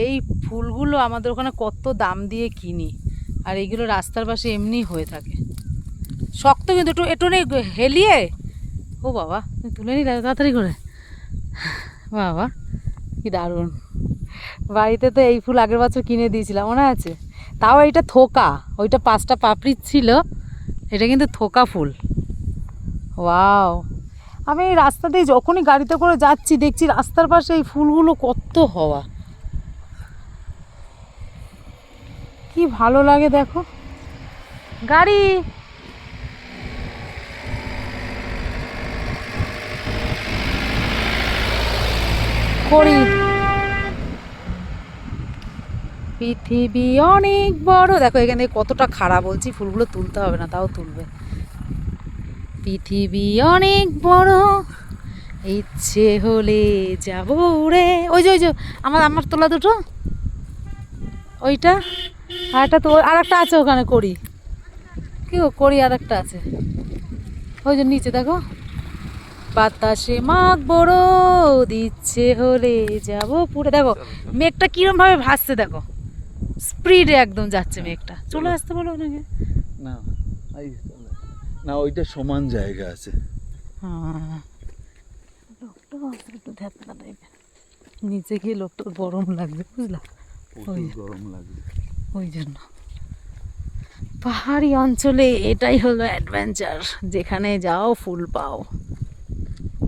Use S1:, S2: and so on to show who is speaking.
S1: এই ফুলগুলো আমাদের ওখানে কত দাম দিয়ে কিনি, আর এইগুলো রাস্তার পাশে এমনি হয়ে থাকে। শক্ত কিন্তু একটু একটু হেলিয়ে, ও বাবা তুলে নিলে তাড়াতাড়ি করে, বাবা কি দারুণ। বাড়িতে তো এই ফুল আগের বছর কিনে দিয়েছিলাম, মনে আছে? তাও এইটা থোকা, ওইটা 5টা পাপড়ি ছিল, এটা কিন্তু থোকা ফুল। ওয়াও, আমি এই রাস্তা দিয়ে যখনই গাড়িতে করে যাচ্ছি দেখছি রাস্তার পাশে এই ফুলগুলো কত হওয়া, কি ভালো লাগে দেখো। গাড়ি করি, পৃথিবী অনেক বড়, দেখো এখানে কতটা খারাপ, বলছি ফুলগুলো তুলতে হবে না, তাও তুলবে। পৃথিবী অনেক বড়, ইচ্ছে হলে যাব উড়ে। ওই যে ওই যে আমার আমার তোলা দুটো, ওইটা আর একটা তো, আর একটা আছে ওখানে করি, কি গো করি আর একটা আছে ওই যে নিচে দেখো। বাতাসে মাঘ বড়, দিচ্ছে হলে যাব পুরে, দেখো মেঘটা কিরম ভাবে ভাসছে, দেখো স্পিডে একদম যাচ্ছে মেঘটা। চলে আসতে বলো ওনাকে।
S2: না না, ওইটা সমান জায়গা আছে।
S1: হ্যাঁ, একটু ধ্যাৎকা টাইপের, নিচে গিয়ে লোকটা গরম লাগবে, বুঝলা?
S2: গরম লাগবে
S1: ওই জন্য পাহাড়ি অঞ্চলে এটাই হলো অ্যাডভেঞ্চার, যেখানে যাও ফুল পাও।